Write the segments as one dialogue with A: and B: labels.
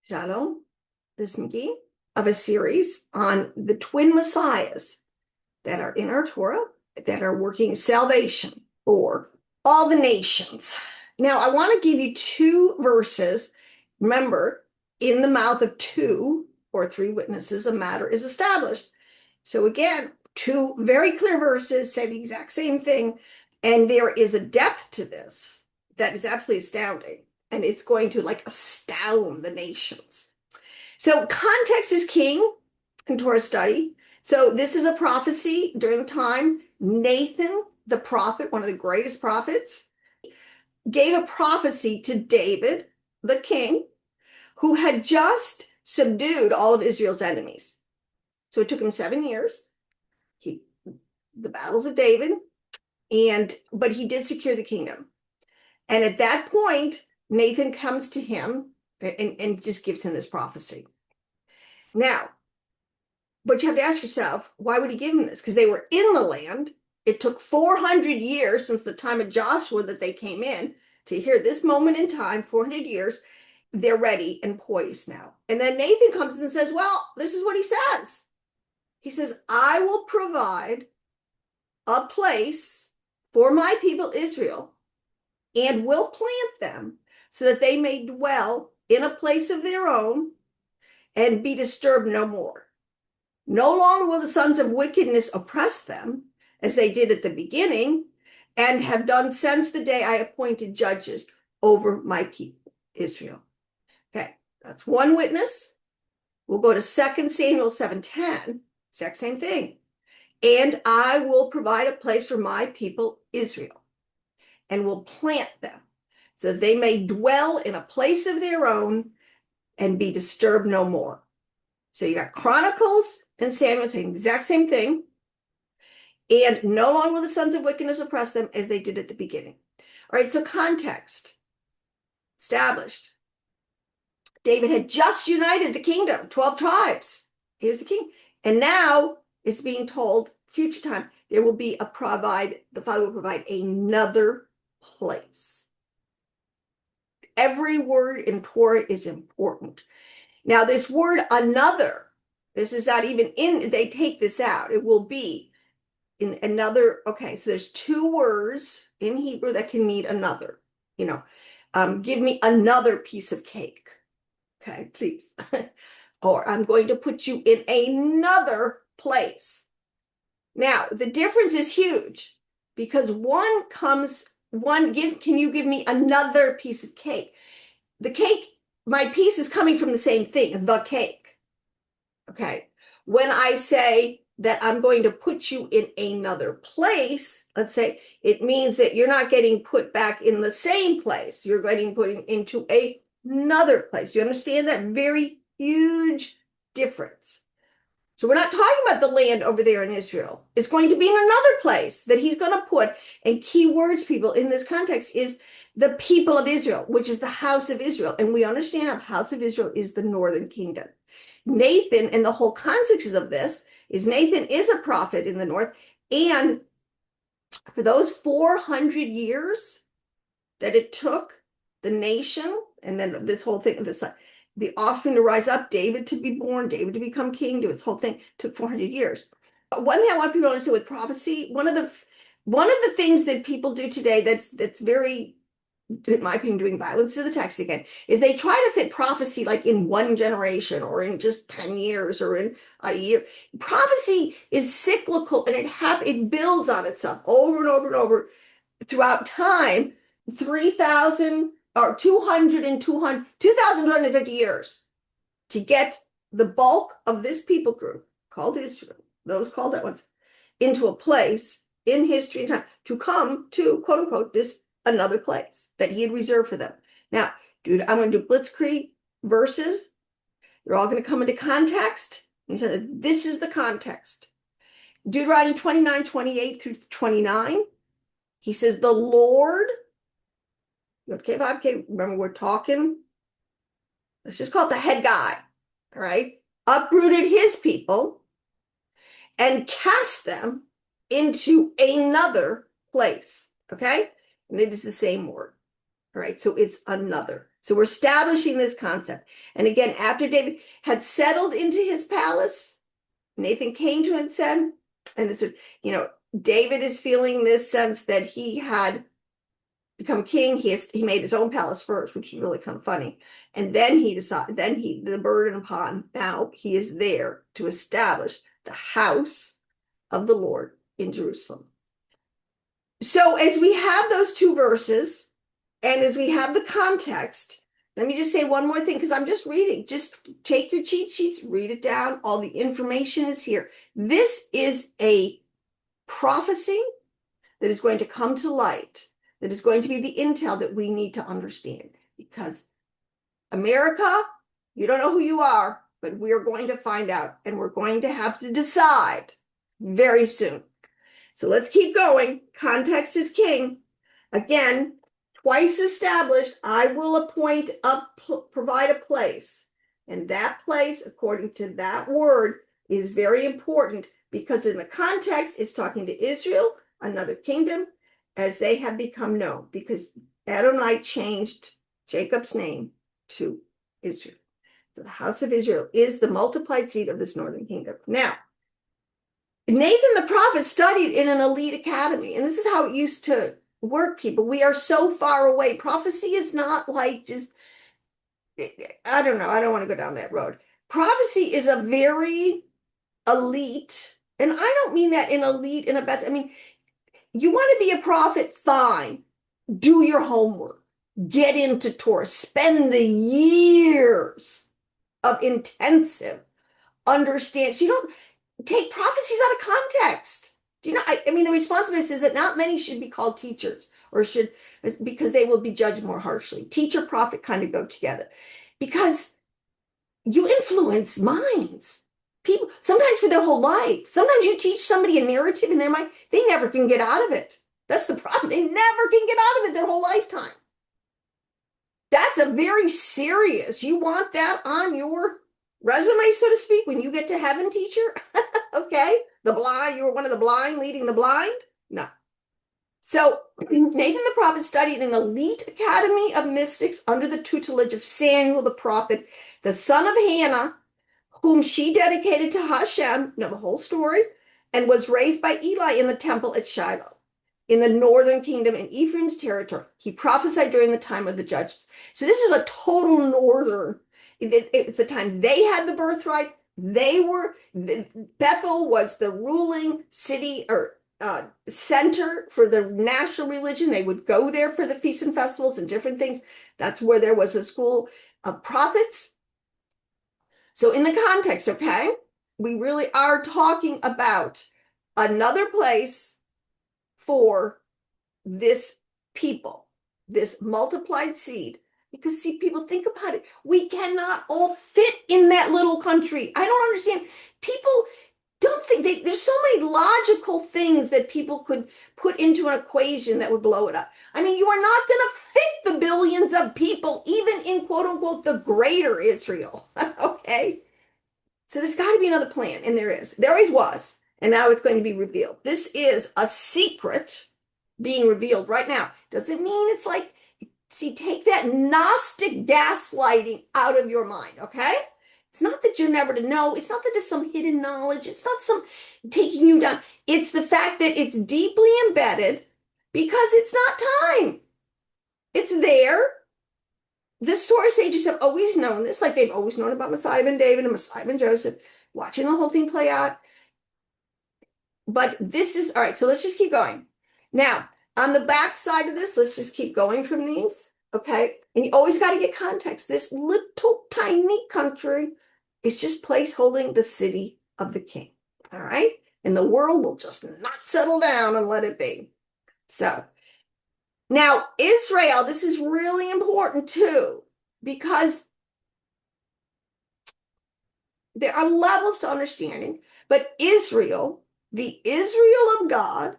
A: Shalom, this is McGee of a series on the twin messiahs that are in our Torah that are working salvation for all the nations. Now, I want to give you two verses. Remember, in the mouth of two or three witnesses, a matter is established. So again, two very clear verses say the exact same thing, and there is a depth to this that is absolutely astounding. And it's going to astound the nations. So context is king in Torah study. So this is a prophecy during the time Nathan, the prophet, one of the greatest prophets, gave a prophecy to David, the king, who had just subdued all of Israel's enemies. So it took him 7 years. The battles of David, but he did secure the kingdom. And at that point, Nathan comes to him and just gives him this prophecy. Now, but you have to ask yourself, why would he give him this? Because they were in the land. It took 400 years since the time of Joshua that they came in to hear this moment in time, 400 years. They're ready and poised now. And then Nathan comes and says, well, this is what he says. He says, I will provide a place for my people Israel and will plant them so that they may dwell in a place of their own and be disturbed no more. No longer will the sons of wickedness oppress them, as they did at the beginning, and have done since the day I appointed judges over my people, Israel. Okay, that's one witness. We'll go to 2 Samuel 7:10, exact same thing. And I will provide a place for my people, Israel, and will plant them so that they may dwell in a place of their own and be disturbed no more. So you got Chronicles and Samuel saying the exact same thing. And no longer will the sons of wickedness oppress them as they did at the beginning. All right, so context. Established. David had just united the kingdom, 12 tribes. He was the king. And now it's being told, future time, the Father will provide another place. Every word in Torah is important. Now, this word another, this is not even in, they take this out. It will be in another, okay, so there's two words in Hebrew that can mean another, give me another piece of cake. Okay, please. Or I'm going to put you in another place. Now, the difference is huge because can you give me another piece of cake? The cake, my piece is coming from the same thing, the cake. Okay. When I say that I'm going to put you in another place, let's say it means that you're not getting put back in the same place. You're getting put into another place. You understand that? Very huge difference. So we're not talking about the land over there in Israel. It's going to be in another place that he's going to put. And key words, people, in this context is the people of Israel, which is the house of Israel. And we understand the house of Israel is the northern kingdom. Nathan, and the whole context of this is Nathan is a prophet in the north. And for those 400 years that it took the nation, and then this whole thing, the offspring to rise up, David to be born, David to become king, do his whole thing, took 400 years. One thing I want people to understand with prophecy, one of the things that people do today that's very, in my opinion, doing violence to the text again, is they try to fit prophecy like in one generation or in just 10 years or in a year. Prophecy is cyclical and it builds on itself over and over and over throughout time, 3,000 or 2,250 years to get the bulk of this people group called Israel, those called out ones, into a place in history and time to come to, quote unquote, this another place that he had reserved for them. Now, dude, I'm going to do blitzkrieg verses. They're all going to come into context. This is the context. Deuteronomy 29:28 through 29. He says, the Lord, okay, remember we're talking, let's just call it the head guy, all right, uprooted his people and cast them into another place, okay? And it is the same word, all right? So it's another. So we're establishing this concept. And again, after David had settled into his palace, Nathan came to him and said, and this, David is feeling this sense that he had become king. He made his own palace first, which is really kind of funny. And then the burden upon, now he is there to establish the house of the Lord in Jerusalem. So as we have those two verses, and as we have the context, let me just say one more thing, because I'm just reading. Just take your cheat sheets, read it down. All the information is here. This is a prophecy that is going to come to light, that is going to be the intel that we need to understand. Because America, you don't know who you are, but we are going to find out, and we're going to have to decide very soon. So let's keep going. Context is king. Again, twice established, I will provide a place. And that place, according to that word, is very important, because in the context, it's talking to Israel, another kingdom, as they have become known, because Adonai changed Jacob's name to Israel. So the house of Israel is the multiplied seed of this northern kingdom. Now, Nathan the prophet studied in an elite academy, and this is how it used to work, people. We are so far away. Prophecy is not like just, I don't know, I don't want to go down that road. Prophecy is a very elite, and I don't mean that in elite in a bad, I mean, you want to be a prophet, fine. Do your homework. Get into Torah. Spend the years of intensive understanding. So you don't take prophecies out of context. Do you know? I mean, the responsibility is that not many should be called teachers, because they will be judged more harshly. Teacher, prophet kind of go together, because you influence minds. People, sometimes for their whole life. Sometimes you teach somebody a narrative in their mind, they never can get out of it. That's the problem. They never can get out of it their whole lifetime. That's a very serious, you want that on your resume, so to speak, when you get to heaven, teacher. Okay, the blind, you were one of the blind leading the blind. No. So Nathan the prophet studied in an elite academy of mystics under the tutelage of Samuel the prophet, the son of Hannah, whom she dedicated to Hashem, the whole story, and was raised by Eli in the temple at Shiloh, in the northern kingdom in Ephraim's territory. He prophesied during the time of the judges. So this is a total northern. It's the time they had the birthright. Bethel was the ruling city or center for the national religion. They would go there for the feasts and festivals and different things. That's where there was a school of prophets. So in the context, okay, we really are talking about another place for this people, this multiplied seed. Because see, people, think about it. We cannot all fit in that little country. I don't understand. People don't think there's so many logical things that people could put into an equation that would blow it up. I mean, you are not going to fit the billions of people, even in quote unquote the greater Israel. Okay. So there's got to be another plan. And there is. There always was. And now it's going to be revealed. This is a secret being revealed right now. Doesn't mean it's like, see, take that Gnostic gaslighting out of your mind, okay? It's not that you're never to know. It's not that there's some hidden knowledge. It's not some taking you down. It's the fact that it's deeply embedded because it's not time. It's there. The Torah sages have always known this, like they've always known about Messiah ben David and Messiah ben Joseph, watching the whole thing play out. But this is, all right, so let's just keep going. Now, on the back side of this, let's just keep going from these, okay? And you always got to get context. This little tiny country is just placeholding the city of the king, all right? And the world will just not settle down and let it be. So, now Israel, this is really important too, because there are levels to understanding, but Israel, the Israel of God,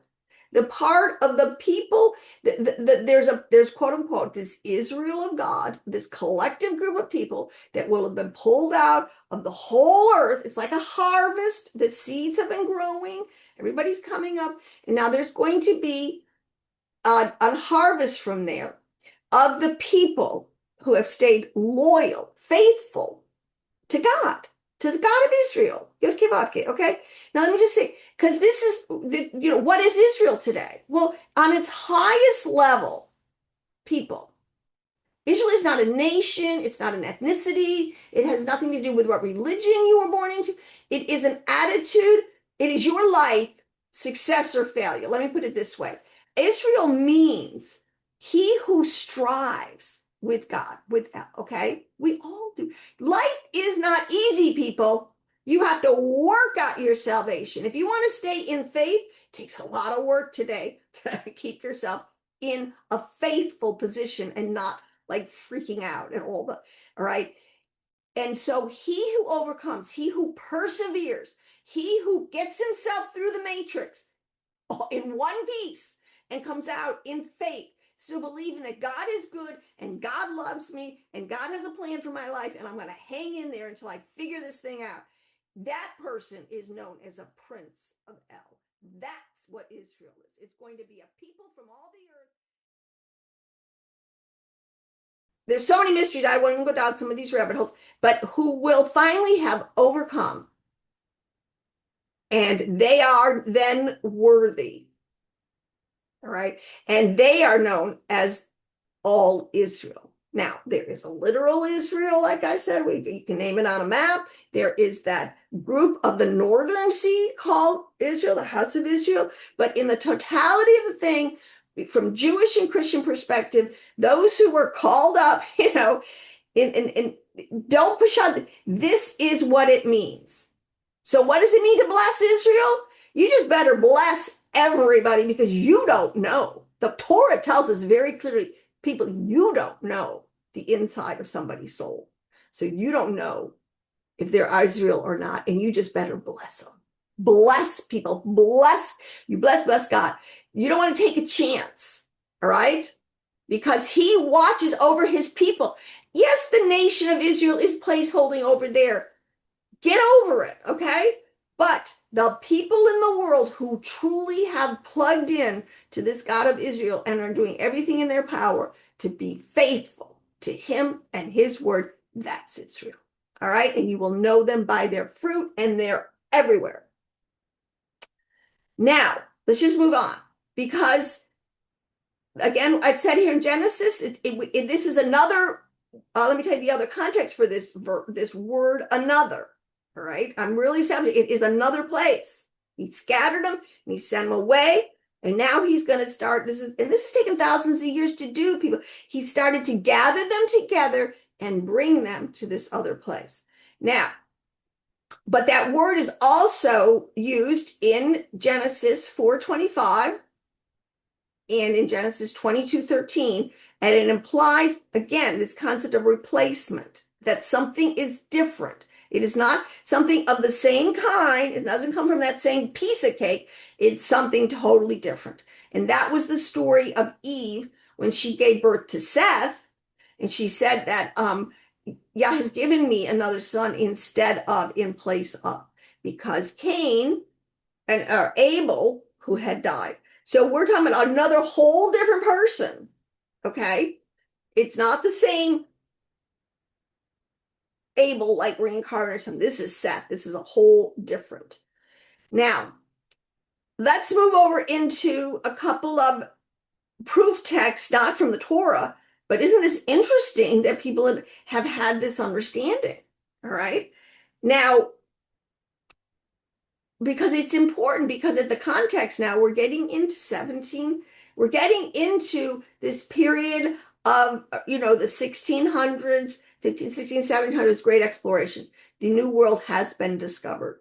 A: the part of the people, there's quote unquote, this Israel of God, this collective group of people that will have been pulled out of the whole earth. It's like a harvest. The seeds have been growing. Everybody's coming up. And now there's going to be a harvest from there of the people who have stayed loyal, faithful to God, to the God of Israel. Okay? Now let me just say, because this is, what is Israel today? Well, on its highest level, people, Israel is not a nation. It's not an ethnicity. It has nothing to do with what religion you were born into. It is an attitude. It is your life, success or failure. Let me put it this way. Israel means he who strives with God, okay? We all do. Life is not easy, people. You have to work out your salvation. If you want to stay in faith, it takes a lot of work today to keep yourself in a faithful position and not like freaking out and all right. And so he who overcomes, he who perseveres, he who gets himself through the matrix in one piece and comes out in faith, still believing that God is good and God loves me and God has a plan for my life and I'm going to hang in there until I figure this thing out. That person is known as a prince of El. That's what Israel is. It's going to be a people from all the earth. There's so many mysteries. I won't even go down some of these rabbit holes, but who will finally have overcome. And they are then worthy. All right. And they are known as all Israel. Now, there is a literal Israel, like I said, you can name it on a map. There is that group of the northern sea called Israel, the house of Israel. But in the totality of the thing, from Jewish and Christian perspective, those who were called up, and don't push on. This is what it means. So what does it mean to bless Israel? You just better bless everybody because you don't know. The Torah tells us very clearly, people, you don't know the inside of somebody's soul. So you don't know if they're Israel or not, and you just better bless them. Bless people. Bless God. You don't want to take a chance, all right? Because he watches over his people. Yes, the nation of Israel is placeholding over there. Get over it, okay? But the people in the world who truly have plugged in to this God of Israel and are doing everything in their power to be faithful to him and his word, that's Israel. All right? And you will know them by their fruit, and they're everywhere. Now, let's just move on. Because, again, I said here in Genesis, this is another, let me tell you the other context for this word, another. All right? I'm really sad. It is another place. He scattered them, and he sent them away. And now he's going to start, this has taken thousands of years to do, people. He started to gather them together and bring them to this other place. Now, but that word is also used in Genesis 4:25 and in Genesis 22:13, and it implies, again, this concept of replacement, that something is different. It is not something of the same kind. It doesn't come from that same piece of cake. It's something totally different. And that was the story of Eve when she gave birth to Seth. And she said that Yah has given me another son instead of, in place of, because Cain and Abel, who had died. So we're talking about another whole different person. Okay? It's not the same Abel, like reincarnated or something. This is Seth. This is a whole different. Now, let's move over into a couple of proof texts, not from the Torah, but isn't this interesting that people have had this understanding? All right. Now, because it's important, because at the context now, we're getting into we're getting into this period of, the 1600s, 15, 16, 1700s, great exploration. The New World has been discovered.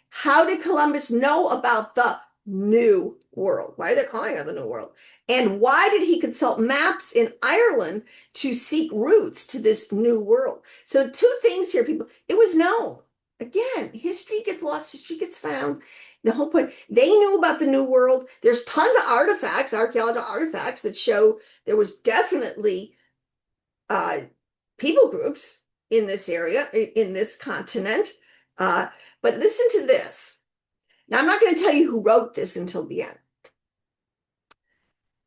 A: How did Columbus know about the New World? Why are they calling it the New World? And why did he consult maps in Ireland to seek routes to this new world? So two things here, people. It was known. Again, history gets lost, history gets found. The whole point, they knew about the New World. There's tons of artifacts, archaeological artifacts that show there was definitely people groups in this area, in this continent. But listen to this. Now, I'm not going to tell you who wrote this until the end.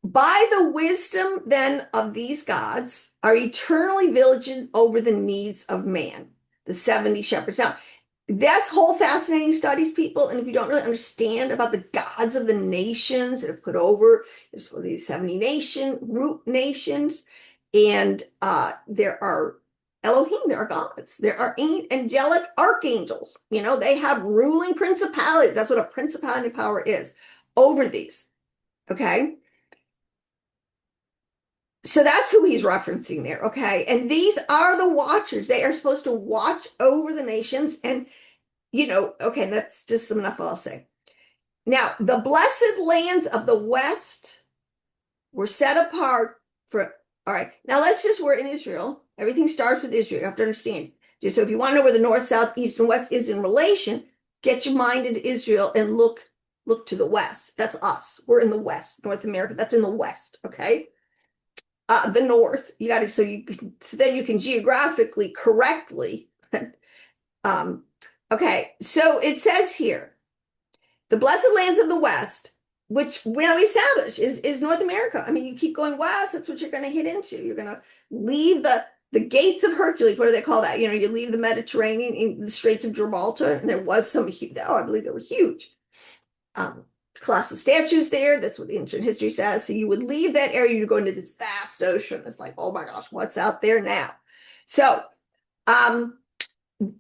A: By the wisdom then of these gods are eternally vigilant over the needs of man, the 70 shepherds. Now, that's whole fascinating studies, people. And if you don't really understand about the gods of the nations that are put over, there's these 70 root nations, and there are Elohim, there are gods, there are angelic archangels. They have ruling principalities. That's what a principality power is over these. Okay. So that's who he's referencing there, okay? And these are the watchers. They are supposed to watch over the nations. And, okay, that's just enough I'll say. Now, the blessed lands of the West were set apart for, all right, now we're in Israel. Everything starts with Israel. You have to understand. So if you want to know where the North, South, East, and West is in relation, get your mind into Israel and look to the West. That's us. We're in the West, North America. That's in the West, okay? The North, you got to, so then you can geographically correctly. Okay, so it says here, the blessed lands of the West, which we established is North America. I mean, you keep going west, that's what you're going to hit into. You're going to leave the gates of Hercules. What do they call that? You leave the Mediterranean in the Straits of Gibraltar, and there was some huge, I believe they were huge. Colossal statues there. That's what the ancient history says. So you would leave that area, you go into this vast ocean. It's like, oh my gosh, what's out there now? So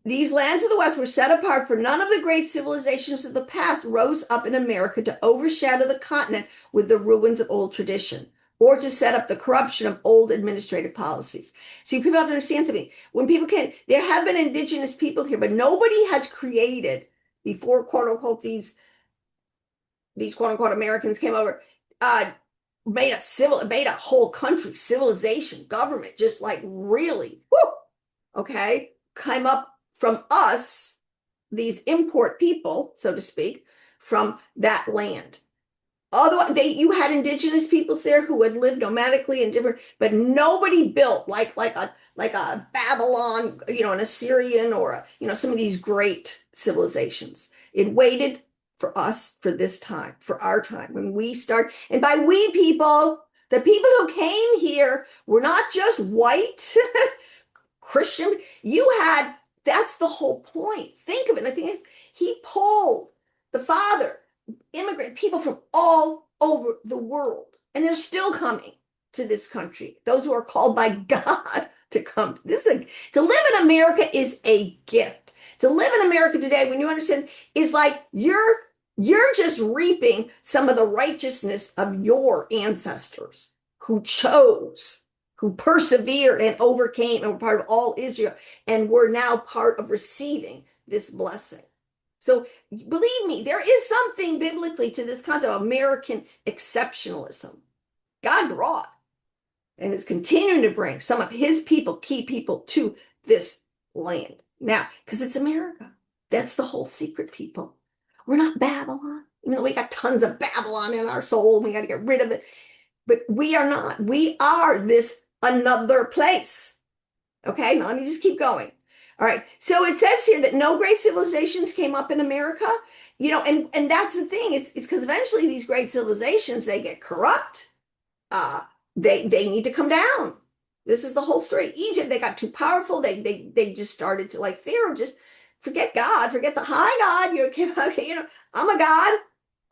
A: these lands of the West were set apart, for none of the great civilizations of the past rose up in America to overshadow the continent with the ruins of old tradition, or to set up the corruption of old administrative policies. So people have to understand something. When there have been indigenous people here, but nobody has created, before quote unquote these quote unquote Americans came over, made a whole country, civilization, government, just like really, okay, came up from us, these import people, so to speak, from that land. Although you had indigenous peoples there who had lived nomadically and different, but nobody built like a Babylon, an Assyrian, or some of these great civilizations. It waited for us for this time, for our time, when we start. And by we people, the people who came here were not just white Christian. That's the whole point. Think of it. I think he pulled the Father, immigrant people from all over the world, and they're still coming to this country. Those who are called by God to come. To live in America is a gift. To live in America today, when you understand, is like you're just reaping some of the righteousness of your ancestors who chose, who persevered and overcame and were part of all Israel, and were now part of receiving this blessing. So believe me, there is something biblically to this concept of American exceptionalism. God brought and is continuing to bring some of his people, key people, to this land. Now, because it's America. That's the whole secret, people. We're not Babylon, even though we got tons of Babylon in our soul and we got to get rid of it. But we are not. We are this another place. Okay, now let me just keep going. All right, so it says here that no great civilizations came up in America, and that's the thing, is because eventually these great civilizations, they get corrupt. They need to come down. This is the whole story. Egypt, they got too powerful. They just started to, like Pharaoh, just forget God, forget the high God. I'm a God.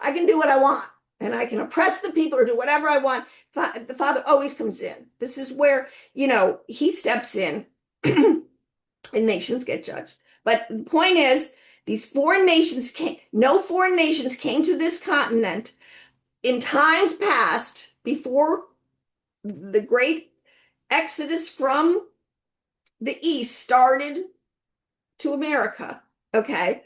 A: I can do what I want, and I can oppress the people or do whatever I want. The Father always comes in. This is where, he steps in and nations get judged. But the point is, no foreign nations came to this continent in times past, before the great exodus from the East started to America. Okay.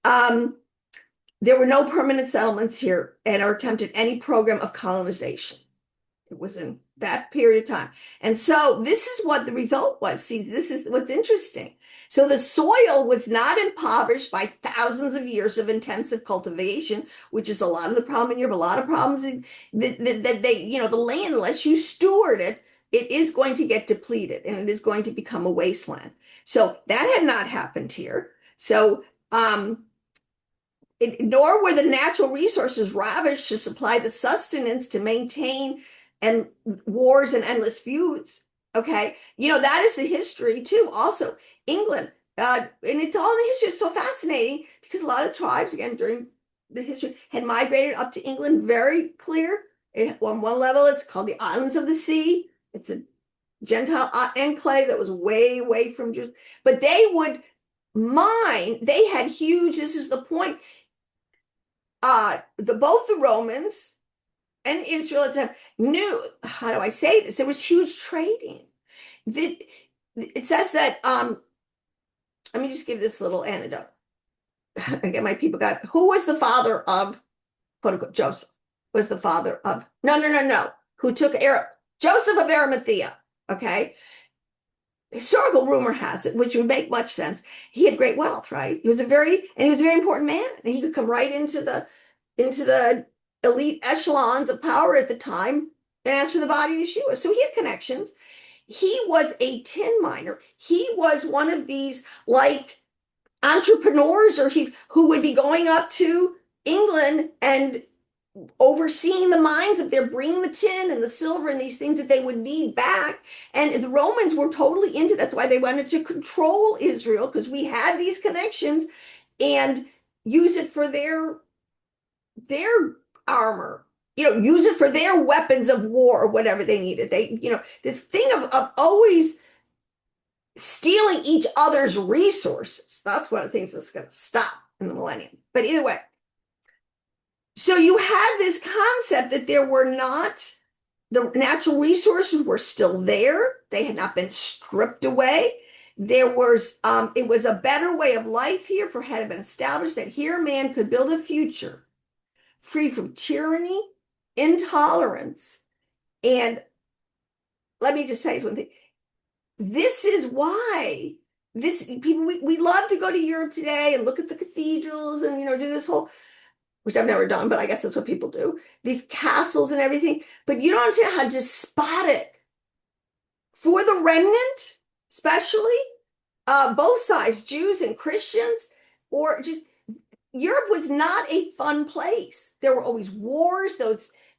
A: There were no permanent settlements here and or attempted any program of colonization. It was in that period of time. And so this is what the result was. See, this is what's interesting. So the soil was not impoverished by thousands of years of intensive cultivation, which is a lot of the problem in Europe, a lot of problems that the land, unless you steward it, it is going to get depleted and it is going to become a wasteland. So that had not happened here. So nor were the natural resources ravished to supply the sustenance to maintain and wars and endless feuds. Okay, that is the history too. Also, England, and it's all in the history. It's so fascinating because a lot of tribes, again, during the history, had migrated up to England. Very clear. On one level, it's called the Islands of the Sea. It's a Gentile enclave that was way away from Jews, but they would mine. They had huge. This is the point. Both the Romans and Israel at the time knew, how do I say this? There was huge trading. It says that, let me just give this little anecdote. Again, my people who was the father of, quote unquote, Joseph? Was the father of, no. Who took Joseph of Arimathea, okay? Historical rumor has it, which would make much sense. He had great wealth, right? He was a very important man. And he could come right into the elite echelons of power at the time and ask for the body of Yeshua. So he had connections. He was a tin miner. He was one of these like entrepreneurs who would be going up to England and overseeing the mines if they're bringing the tin and the silver and these things that they would need back. And the Romans were totally into that. That's why they wanted to control Israel, because we had these connections and use it for their armor, use it for their weapons of war or whatever they needed. This thing of always stealing each other's resources. That's one of the things that's going to stop in the millennium. But either way, so you had this concept that the natural resources were still there. They had not been stripped away. It was a better way of life here, for had been established that here man could build a future free from tyranny, intolerance. And let me just say one thing. This is why we love to go to Europe today and look at the cathedrals and do this whole, which I've never done, but I guess that's what people do, these castles and everything. But you don't understand how despotic, for the remnant, especially, both sides, Jews and Christians, or just Europe was not a fun place. There were always wars.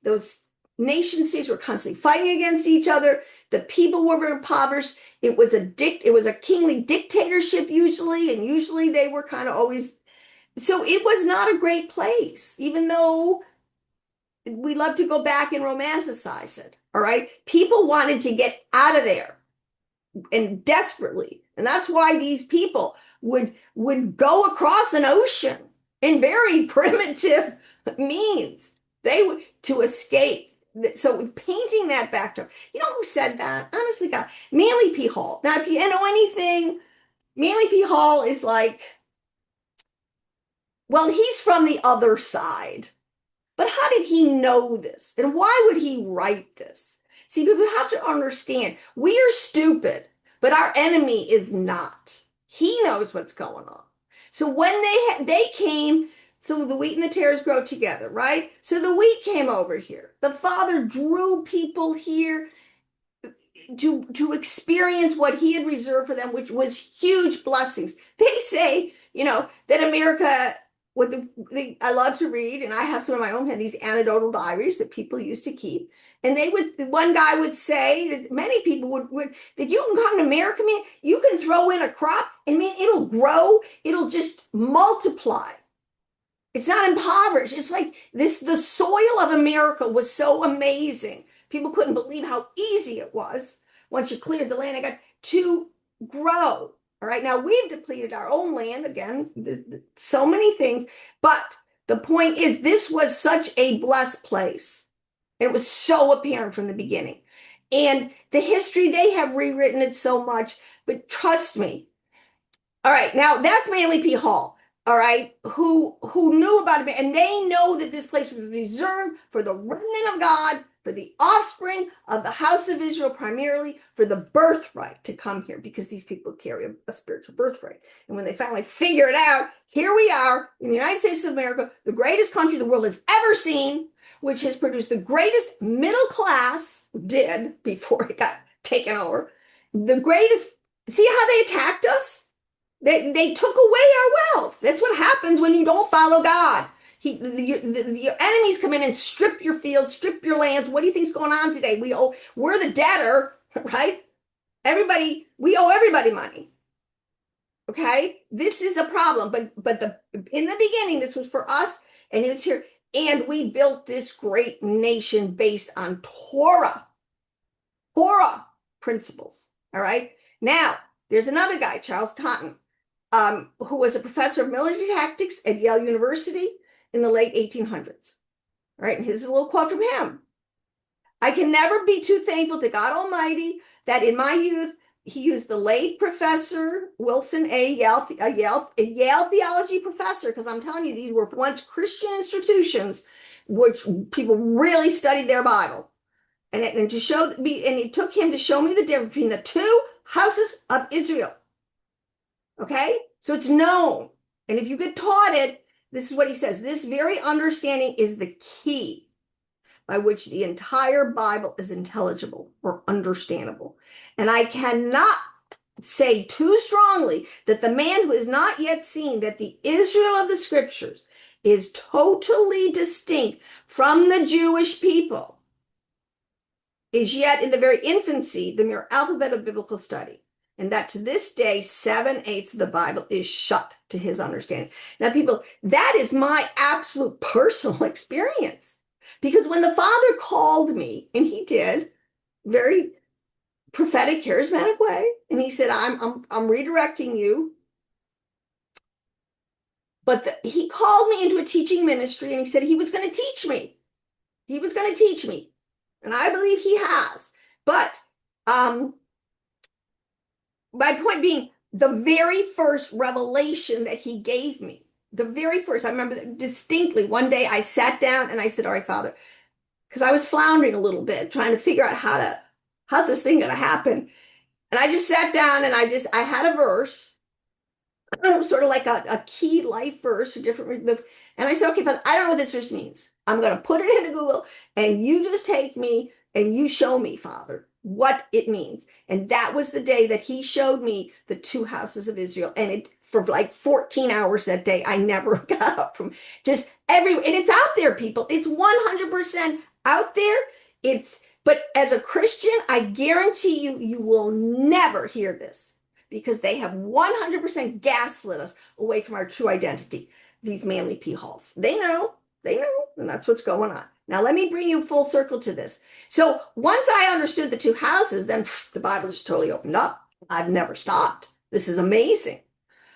A: Those nation states were constantly fighting against each other. The people were impoverished. It was a kingly dictatorship usually, and usually they were kind of always. So it was not a great place, even though we love to go back and romanticize it. All right. People wanted to get out of there, and desperately. And that's why these people would go across an ocean in very primitive means. They would to escape. So painting that backdrop, who said that? Honestly, God, Manly P. Hall. Now, if you know anything, Manly P. Hall is like, well, he's from the other side. But how did he know this? And why would he write this? See, people have to understand, we are stupid, but our enemy is not. He knows what's going on. So when they came, so the wheat and the tares grow together, right? So the wheat came over here. The Father drew people here to experience what he had reserved for them, which was huge blessings. They say, that America, I love to read, and I have some of my own, these anecdotal diaries that people used to keep. And one guy would say that many people would that you can come to America, man, you can throw in a crop and man, it'll grow, it'll just multiply. It's not impoverished. It's like the soil of America was so amazing. People couldn't believe how easy it was once you cleared the land to grow. All right, now we've depleted our own land again, so many things, but the point is this was such a blessed place. It was so apparent from the beginning. And the history, they have rewritten it so much, but trust me. All right, now that's Manly P. Hall, all right, who knew about it, and they know that this place was reserved for the remnant of God, for the offspring of the house of Israel, primarily for the birthright to come here, because these people carry a spiritual birthright. And when they finally figure it out, here we are in the United States of America, the greatest country the world has ever seen, which has produced the greatest middle class, did before it got taken over. The greatest, see how they attacked us? They took away our wealth. That's what happens when you don't follow God. Your enemies come in and strip your fields, strip your lands. What do you think's going on today? We're the debtor, right? We owe everybody money. Okay, this is a problem. But in the beginning, this was for us, and it was here, and we built this great nation based on Torah principles. All right. Now there's another guy, Charles Taunton, who was a professor of military tactics at Yale University in the late 1800s. All right, and here's a little quote from him. I can never be too thankful to God Almighty that in my youth he used the late Professor Wilson A. Yale theology professor, because I'm telling you, these were once Christian institutions which people really studied their Bible. And it took him to show me the difference between the two houses of Israel. Okay? So it's known. And if you get taught it, this is what he says. This very understanding is the key by which the entire Bible is intelligible or understandable. And I cannot say too strongly that the man who has not yet seen that the Israel of the scriptures is totally distinct from the Jewish people is yet in the very infancy, the mere alphabet of biblical study. And that to this day, 7/8 of the Bible is shut to his understanding. Now, people, that is my absolute personal experience. Because when the Father called me, and he did, very prophetic, charismatic way, and he said, I'm redirecting you. But he called me into a teaching ministry, and he said he was going to teach me. He was going to teach me. And I believe he has. But my point being, the very first revelation that he gave me, the very first, I remember distinctly, one day I sat down and I said, all right, Father, because I was floundering a little bit, trying to figure out how's this thing going to happen? And I just sat down and I had a verse, sort of like a key life verse, or different. And I said, okay, Father, I don't know what this verse means. I'm going to put it into Google and you just take me and you show me, Father, what it means. And that was the day that he showed me the two houses of Israel. And for like 14 hours that day, I never got up from and it's out there, people. It's 100% out there. But as a Christian, I guarantee you will never hear this because they have 100% gaslit us away from our true identity. These manly p-holes. They know, and that's what's going on. Now, let me bring you full circle to this. So once I understood the two houses, then the Bible just totally opened up. I've never stopped. This is amazing.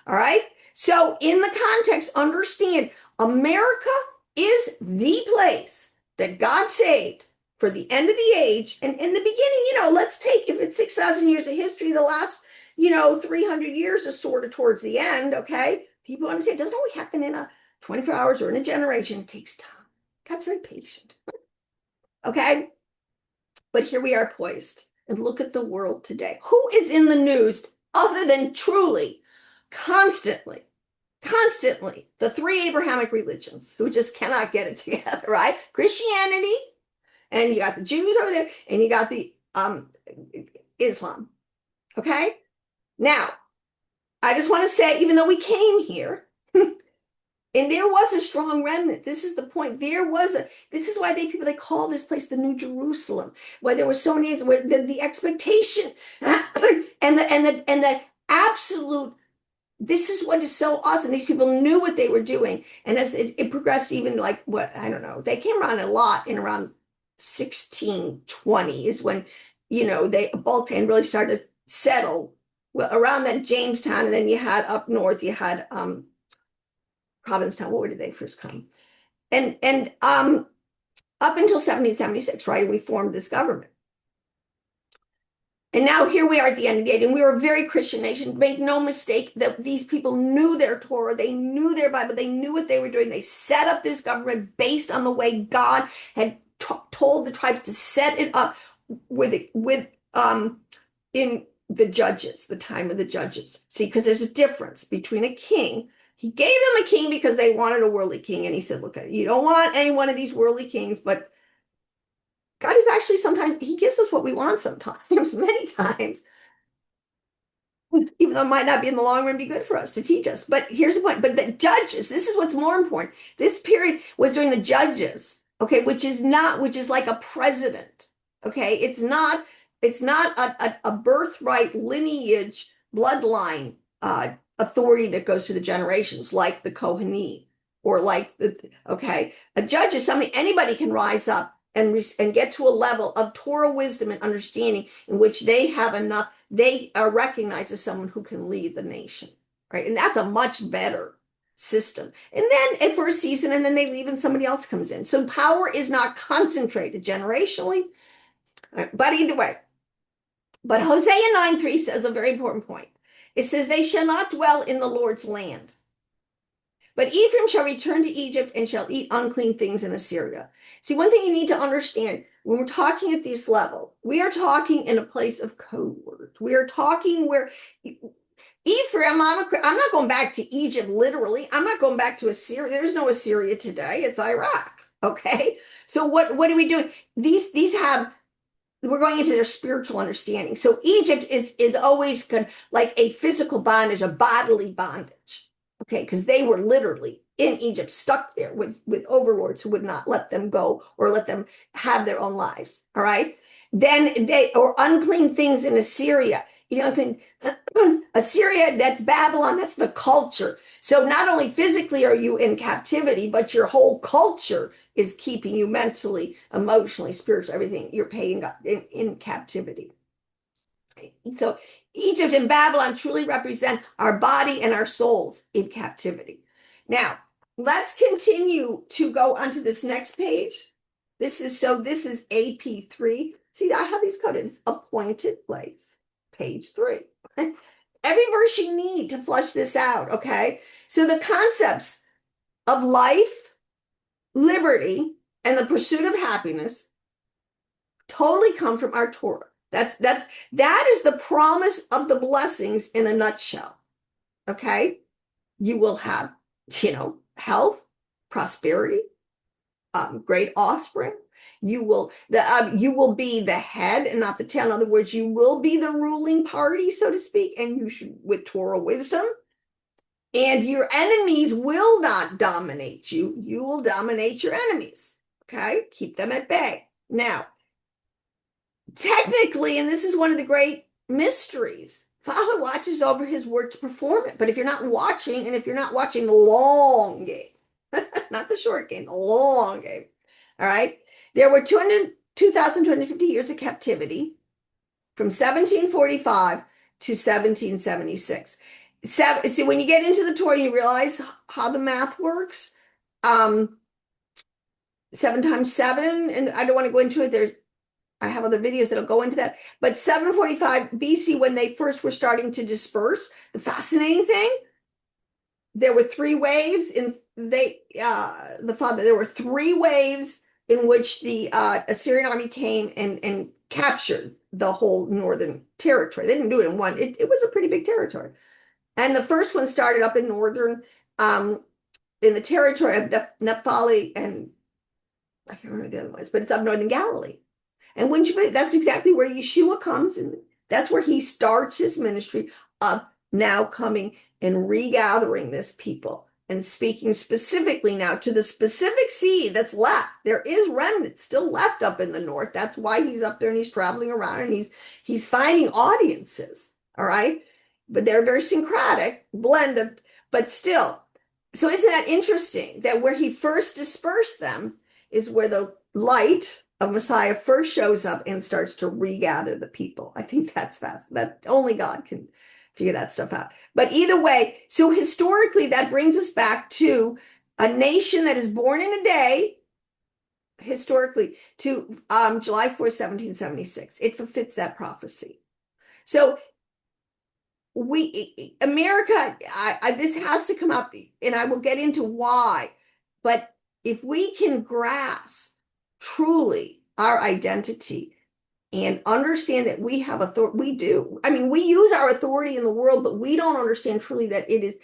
A: All right. So in the context, understand America is the place that God saved for the end of the age. And in the beginning, let's take, if it's 6,000 years of history, the last, 300 years is sort of towards the end. Okay. People understand it doesn't always happen in a 24 hours or in a generation. It takes time. God's very patient. Okay. But here we are poised. And look at the world today. Who is in the news other than truly, constantly, the three Abrahamic religions who just cannot get it together, right? Christianity, and you got the Jews over there, and you got the Islam. Okay? Now, I just want to say, even though we came here, and there was a strong remnant. This is the point. This is why they call this place the New Jerusalem, why there were so many, where the expectation and the absolute, this is what is so awesome. These people knew what they were doing. And as it progressed, even like I don't know, they came around a lot in around 1620 is when, Balkan really started to settle. Well, around that Jamestown, and then you had up north, you had Provincetown. Where did they first come? And up until 1776, right? We formed this government. And now here we are at the end of the age, and we were a very Christian nation. Make no mistake that these people knew their Torah, they knew their Bible, they knew what they were doing. They set up this government based on the way God had told the tribes to set it up in the judges, the time of the judges. See, because there's a difference between a king. He gave them a king because they wanted a worldly king. And he said, look, you don't want any one of these worldly kings, but God is actually sometimes, he gives us what we want sometimes, many times. even though it might not be in the long run be good for us to teach us. But here's the point. But the judges, this is what's more important. This period was during the judges, okay, which is like a president. Okay. It's not a birthright lineage bloodline authority that goes through the generations, like the Kohanim or like okay. A judge is somebody, anybody can rise up and get to a level of Torah wisdom and understanding in which they have enough, they are recognized as someone who can lead the nation, right? And that's a much better system. And then for a season, and then they leave and somebody else comes in. So power is not concentrated generationally, right? But either way. But Hosea 9:3 says a very important point. It says, they shall not dwell in the Lord's land. But Ephraim shall return to Egypt and shall eat unclean things in Assyria. See, one thing you need to understand when we're talking at this level, we are talking in a place of code words. We are talking where Ephraim, I'm not going back to Egypt literally. I'm not going back to Assyria. There's no Assyria today. It's Iraq. Okay. So what are we doing? These have, we're going into their spiritual understanding. So Egypt is always like a physical bondage, a bodily bondage. Okay, because they were literally in Egypt, stuck there with overlords who would not let them go or let them have their own lives. All right. Then or unclean things in Assyria. You know, Assyria, that's Babylon, that's the culture. So not only physically are you in captivity, but your whole culture is keeping you mentally, emotionally, spiritually, everything. You're paying up in captivity. So Egypt and Babylon truly represent our body and our souls in captivity. Now, let's continue to go onto this next page. This is AP3. See, I have these coded. It's appointed place, page 3. Every verse you need to flush this out, okay? So the concepts of life, liberty, and the pursuit of happiness totally come from our Torah. That is the promise of the blessings in a nutshell. Okay. You will have, health, prosperity, great offspring. You will be the head and not the tail. In other words, you will be the ruling party, so to speak, and you should, with Torah wisdom. And your enemies will not dominate you. You will dominate your enemies. Okay. Keep them at bay. Now, technically, and this is one of the great mysteries, Father watches over his word to perform it. But if you're not watching, and if you're not watching the long game, not the short game, the long game, all right, there were 2,250 years of captivity from 1745 to 1776. See, when you get into the Torah, you realize how the math works. 7 times 7, and I don't want to go into it. I have other videos that'll go into that. But 745 BC, when they first were starting to disperse, the fascinating thing, there were 3 waves there were 3 waves in which the Assyrian army came and captured the whole northern territory. They didn't do it in one. It was a pretty big territory. And the first one started up in northern, in the territory of Naphtali, and I can't remember the other ones, but it's up northern Galilee. And wouldn't you believe, that's exactly where Yeshua comes, and that's where he starts his ministry of now coming and regathering this people and speaking specifically now to the specific seed that's left. There is remnant still left up in the north. That's why he's up there and he's traveling around and he's finding audiences. All right. But they're very syncretic blend of, but still. So isn't that interesting that where he first dispersed them is where the light of Messiah first shows up and starts to regather the people. I think that's fast. That only God can figure that stuff out. But either way, so historically, that brings us back to a nation that is born in a day, historically, to July 4th, 1776. It fulfills that prophecy. So America, this has to come up, and I will get into why. But if we can grasp truly our identity and understand that we have authority, we do. I mean, we use our authority in the world, but we don't understand truly that it is.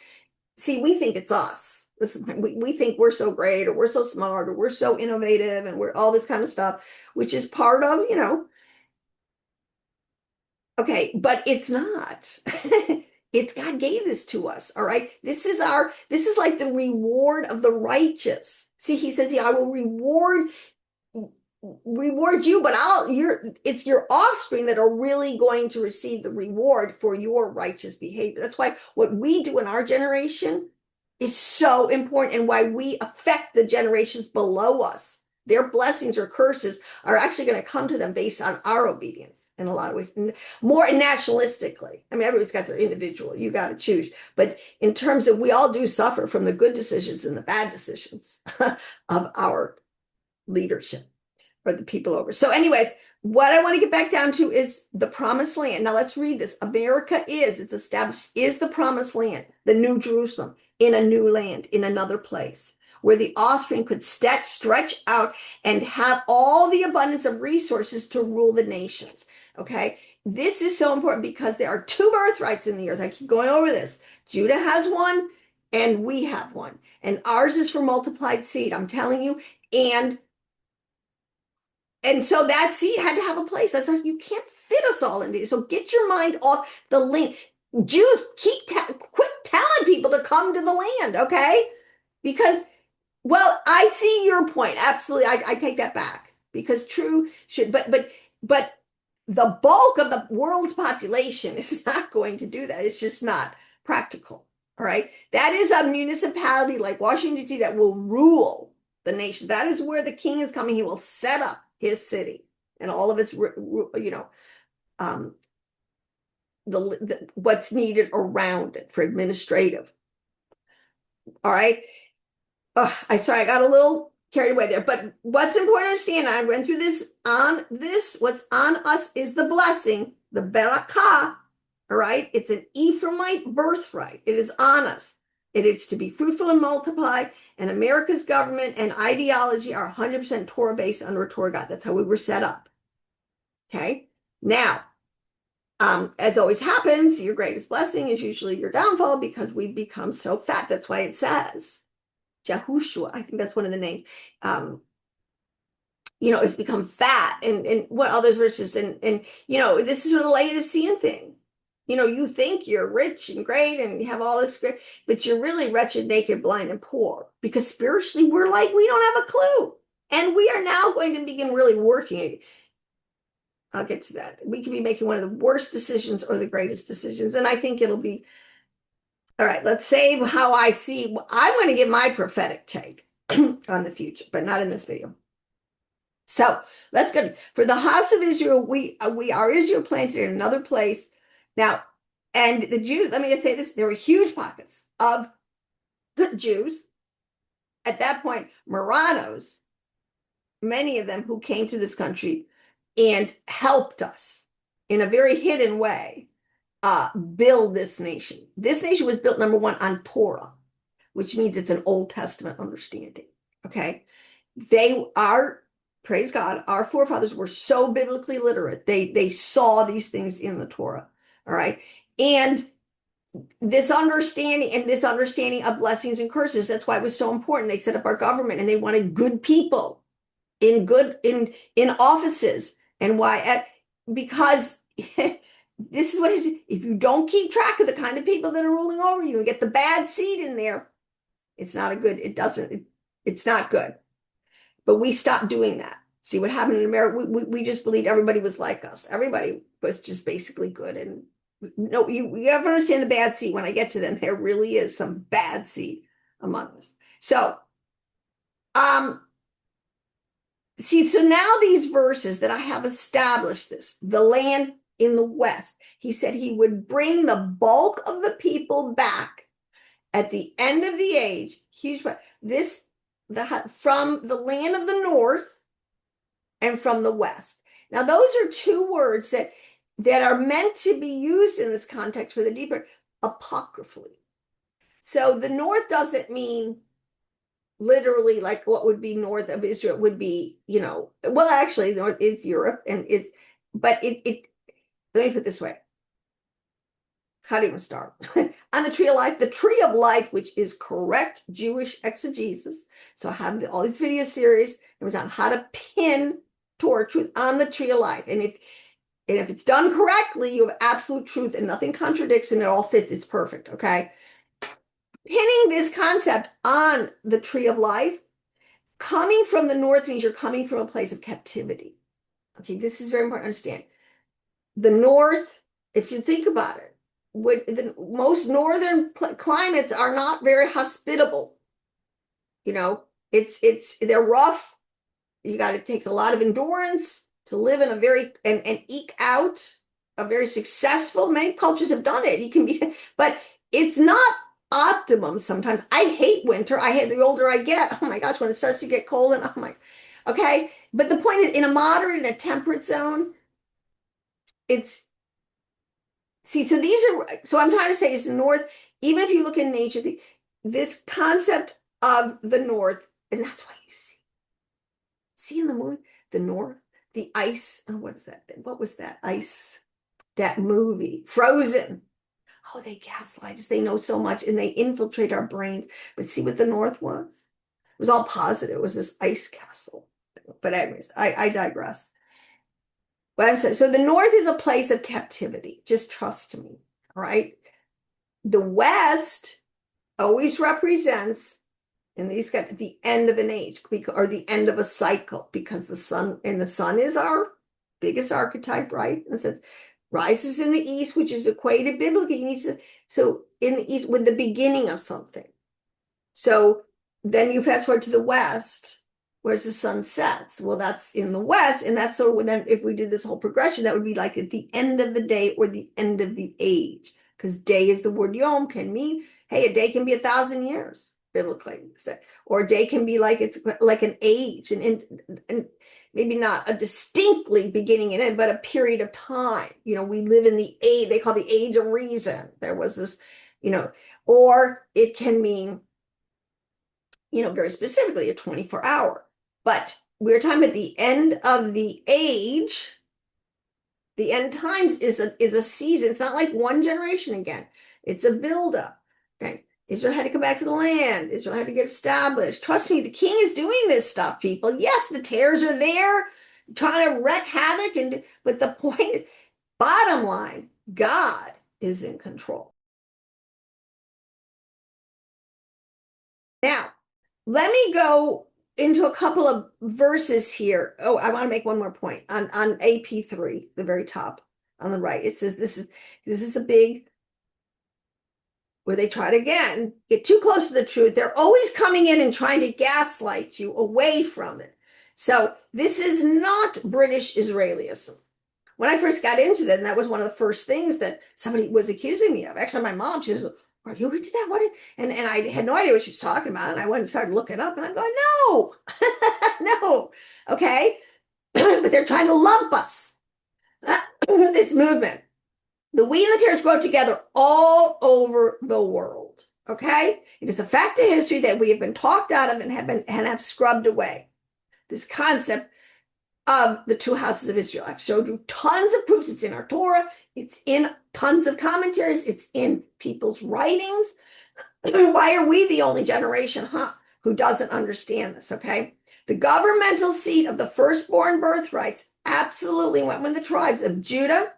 A: See, we think it's us. We think we're so great, or we're so smart, or we're so innovative, and we're all this kind of stuff, which is part of, Okay, but it's not. It's God gave this to us, all right? This is like the reward of the righteous. See, he says, yeah, I will reward you, but it's your offspring that are really going to receive the reward for your righteous behavior. That's why what we do in our generation is so important, and why we affect the generations below us. Their blessings or curses are actually going to come to them based on our obedience in a lot of ways, more nationalistically. I mean, everybody's got their individual, you got to choose. But in terms of, we all do suffer from the good decisions and the bad decisions of our leadership or the people over. So anyways, what I want to get back down to is the promised land. Now let's read this. America it's established, is the promised land, the New Jerusalem, in a new land, in another place, where the offspring could stretch out and have all the abundance of resources to rule the nations. Okay, this is so important because there are two birthrights in the earth. I keep going over this. Judah has one and we have one. And ours is for multiplied seed, I'm telling you. And so that seed had to have a place. That's like, you can't fit us all into it. So get your mind off the land. Jews, quit telling people to come to the land, okay? Because, well, I see your point. Absolutely, I take that back. Because true should, but the bulk of the world's population is not going to do that. It's just not practical. All right. That is a municipality like Washington, D.C. that will rule the nation. That is where the king is coming. He will set up his city and all of its, what's needed around it for administrative. All right. I got a little carried away there, but what's important to understand, I went through this, what's on us is the blessing, the barakah, all right? It's an Ephraimite birthright. It is on us. It is to be fruitful and multiply, and America's government and ideology are 100% Torah-based under a Torah God. That's how we were set up, okay? Now, as always happens, your greatest blessing is usually your downfall because we become so fat. That's why it says, Yahushua, I think that's one of the names, it's become fat, and what others verses, and this is the Laodicean thing. You think you're rich and great and you have all this great, but you're really wretched, naked, blind, and poor, because spiritually we're like, we don't have a clue. And we are now going to begin really working. I'll get to that. We could be making one of the worst decisions or the greatest decisions. And I think it'll be, all right, let's say how I see, I'm going to give my prophetic take on the future, but not in this video. So let's go. For the house of Israel, we are Israel planted in another place. Now, and the Jews, let me just say this, there were huge pockets of the Jews. At that point, Marranos, many of them who came to this country and helped us in a very hidden way build this nation. This nation was built, number one, on Torah, which means it's an Old Testament understanding, okay? Praise God, our forefathers were so biblically literate. They saw these things in the Torah, all right? And this understanding of blessings and curses, that's why it was so important. They set up our government and they wanted good people in offices. And why? Because this is what it is. If you don't keep track of the kind of people that are ruling over you and get the bad seed in there, it's not it's not good. But we stopped doing that. See what happened in America? We just believed everybody was like us. Everybody was just basically good. And no, you have to understand the bad seed. When I get to them, there really is some bad seed among us. So, so now these verses that I have established this, the land in the West, he said he would bring the bulk of the people back at the end of the age. Huge, from the land of the North and from the West. Now, those are two words that are meant to be used in this context for the deeper apocryphally. So the North doesn't mean literally like what would be north of Israel would be, well, actually, the North is Europe but let me put it this way. How do you even start? On the tree of life, which is correct Jewish exegesis. So I have all these video series. It was on how to pin Torah truth on the tree of life. And And if it's done correctly, you have absolute truth and nothing contradicts and it all fits. It's perfect, okay? Pinning this concept on the tree of life, coming from the north means you're coming from a place of captivity. Okay, this is very important to understand. The north, if you think about it, most northern climates are not very hospitable. You know, they're rough. It takes a lot of endurance to live in a very and eke out a very successful. Many cultures have done it. You can be, but it's not optimum sometimes. I hate winter. I hate the older I get. Oh my gosh, when it starts to get cold and I'm like, okay. But the point is, in a moderate and a temperate zone, it's see. So I'm trying to say is the north. Even if you look in nature, this concept of the north, and that's why you see in the north, the ice. Oh, what is that thing? What was that ice? That movie, Frozen. Oh, they gaslight us. They know so much and they infiltrate our brains. But see what the north was? It was all positive. It was this ice castle. But anyways, I digress. But I'm saying, so the north is a place of captivity. Just trust me. All right. The west always represents, and these got the end of an age or the end of a cycle, because the sun is our biggest archetype, right? In a sense, rises in the east, which is equated biblically. So in the east, with the beginning of something. So then you fast forward to the west, where's the sun sets. Well, that's in the west, and that's sort of then if we did this whole progression, that would be like at the end of the day or the end of the age, because day is the word yom, can mean, hey, a day can be 1,000 years biblically, or a day can be like it's like an age, and maybe not a distinctly beginning and end, but a period of time. You know, we live in the age they call the age of reason. There was this, you know, or it can mean, you know, very specifically a 24-hour. But we're talking about the end of the age. The end times is a season. It's not like one generation again. It's a buildup. Okay. Israel had to come back to the land. Israel had to get established. Trust me, the king is doing this stuff, people. Yes, the tares are there trying to wreak havoc, but the point is, bottom line, God is in control. Now, let me go into a couple of verses here. Oh, I want to make one more point on AP3, the very top on the right. It says this is a big, where they try to again get too close to the truth. They're always coming in and trying to gaslight you away from it. So this is not British Israelism. When I first got into that, and that was one of the first things that somebody was accusing me of. Actually, my mom, she was, are you into that? What? And I had no idea what she was talking about. And I went and started looking up and I'm going, no, no. Okay. But they're trying to lump us. This movement. The wheat and the tares grow together all over the world. Okay. It is a fact of history that we have been talked out of and have scrubbed away. This concept of the two houses of Israel. I've showed you tons of proofs. It's in our Torah. It's in tons of commentaries. It's in people's writings. Why are we the only generation, who doesn't understand this? Okay. The governmental seat of the firstborn birthrights absolutely went with the tribes of Judah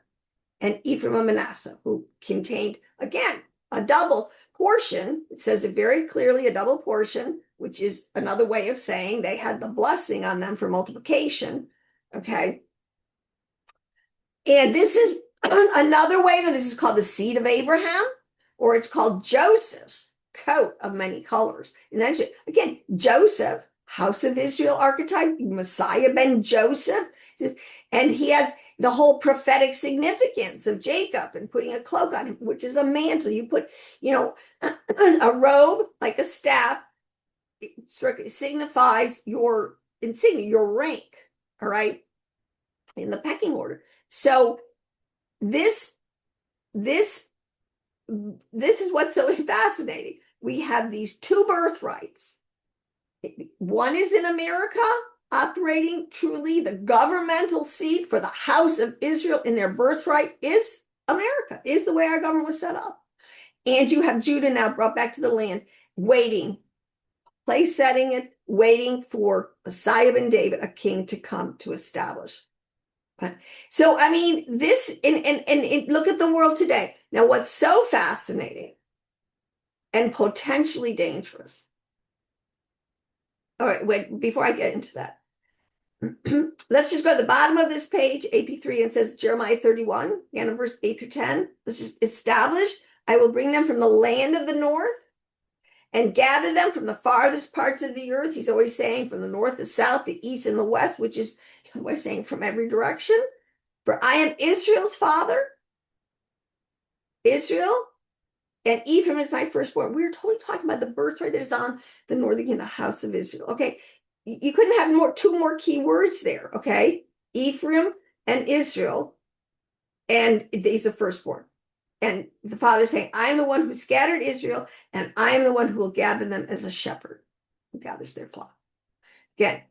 A: and Ephraim and Manasseh, who contained, again, a double portion. It says it very clearly, a double portion, which is another way of saying they had the blessing on them for multiplication. Okay. And this is another way this is called the seed of Abraham, or it's called Joseph's coat of many colors. And then again, Joseph, house of Israel archetype, Messiah ben Joseph, and he has the whole prophetic significance of Jacob and putting a cloak on him, which is a mantle. You put, a robe like a staff. It signifies your insignia, your rank. All right, in the pecking order. So this is what's so fascinating. We have these two birthrights. One is in America, operating truly the governmental seat for the house of Israel in their birthright is America, is the way our government was set up. And you have Judah now brought back to the land, waiting, place setting it, waiting for Messiah ben David, a king, to come to establish So, I mean, this, and look at the world today. Now, what's so fascinating and potentially dangerous. All right, wait, before I get into that, let's just go to the bottom of this page, AP3, and says Jeremiah 31, again, verse 8 through 10. Let's just establish, I will bring them from the land of the north and gather them from the farthest parts of the earth. He's always saying from the north, the south, the east, and the west, which is, we're saying from every direction. For I am Israel's father, Israel, and Ephraim is my firstborn. We're totally talking about the birthright that is on the northern kingdom, the house of Israel. Okay, you couldn't have two more key words there. Okay, Ephraim and Israel, and he's the firstborn. And the father saying, I am the one who scattered Israel, and I am the one who will gather them as a shepherd who gathers their flock. Again,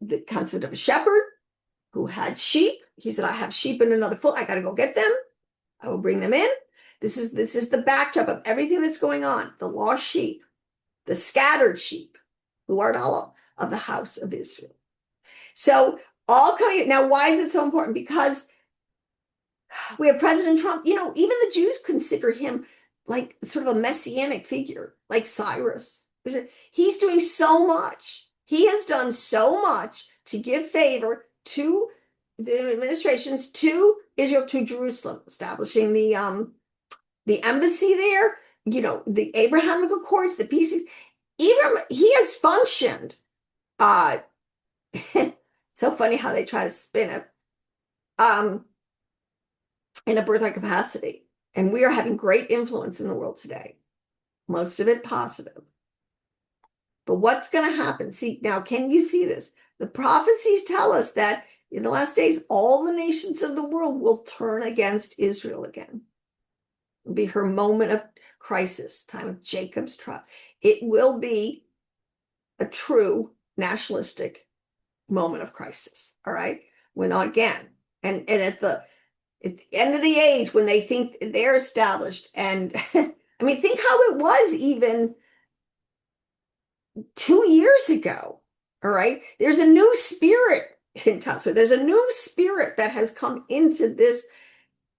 A: the concept of a shepherd who had sheep. He said, I have sheep in another fold. I got to go get them. I will bring them in. This is the backdrop of everything that's going on. The lost sheep, the scattered sheep, who are all of the house of Israel. So all coming, now why is it so important? Because we have President Trump, even the Jews consider him like sort of a messianic figure, like Cyrus. He's doing so much. He has done so much to give favor to the administrations, to Israel, to Jerusalem, establishing the embassy there, the Abrahamic Accords, the peace. Even he has functioned. So funny how they try to spin it. In a birthright capacity. And we are having great influence in the world today. Most of it positive. But what's going to happen? See, now, can you see this? The prophecies tell us that in the last days, all the nations of the world will turn against Israel again. It'll be her moment of crisis, time of Jacob's trouble. It will be a true nationalistic moment of crisis. All right. When again, and at the end of the age, when they think they're established, and I mean, think how it was even 2 years ago. All right. There's a new spirit in Tasman. There's a new spirit that has come into this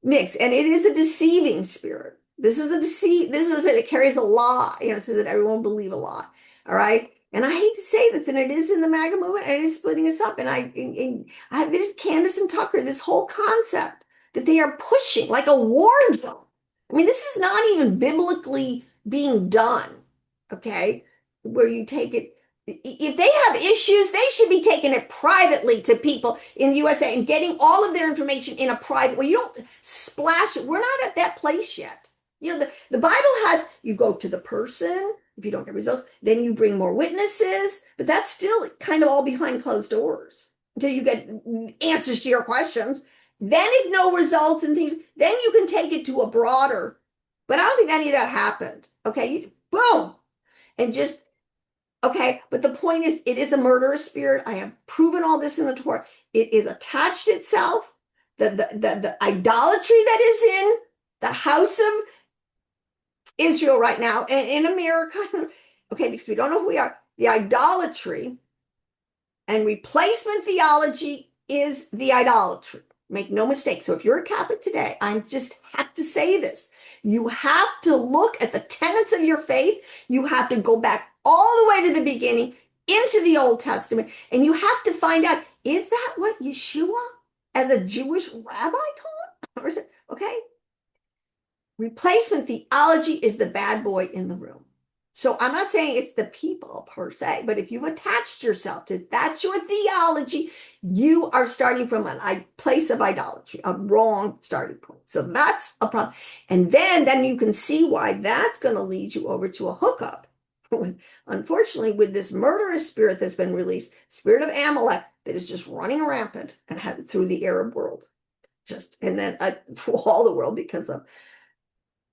A: mix, and it is a deceiving spirit. This is a spirit that carries a lie, it says that everyone will believe a lie. All right. And I hate to say this, and it is in the MAGA movement, and it is splitting us up. And there's Candice-Tucker, this whole concept that they are pushing like a war zone. I mean, this is not even biblically being done, okay? Where you take it, if they have issues, they should be taking it privately to people in the USA and getting all of their information in a private way. You don't splash it. We're not at that place yet. The Bible has, you go to the person, if you don't get results, then you bring more witnesses, but that's still kind of all behind closed doors until you get answers to your questions. Then if no results and things, then you can take it to a broader, but I don't think any of that happened. Okay, boom. And just, okay, but the point is, it is a murderous spirit. I have proven all this in the Torah. It is attached itself. The idolatry that is in the house of Israel right now, and in America, okay, because we don't know who we are, the idolatry and replacement theology is the idolatry. Make no mistake. So if you're a Catholic today, I just have to say this. You have to look at the tenets of your faith. You have to go back all the way to the beginning into the Old Testament, and you have to find out, is that what Yeshua as a Jewish rabbi taught? Or is it, okay? Replacement theology is the bad boy in the room. So I'm not saying it's the people per se, but if you've attached yourself to that's your theology, you are starting from a place of idolatry, a wrong starting point. So that's a problem. And then you can see why that's going to lead you over to a hookup. Unfortunately, with this murderous spirit that's been released, spirit of Amalek that is just running rampant and through the Arab world, and then through all the world, because of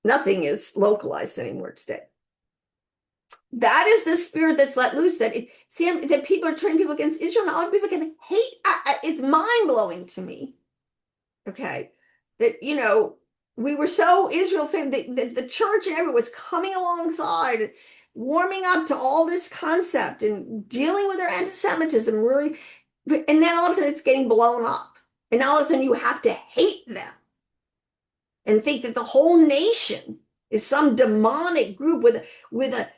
A: nothing is localized anymore today. That is the spirit that's let loose. That people are turning people against Israel. Not all people can hate. It's mind blowing to me. Okay, that we were so Israel fan. The church and everyone was coming alongside, warming up to all this concept and dealing with their anti-Semitism. Really, and then all of a sudden it's getting blown up. And all of a sudden you have to hate them and think that the whole nation is some demonic group with a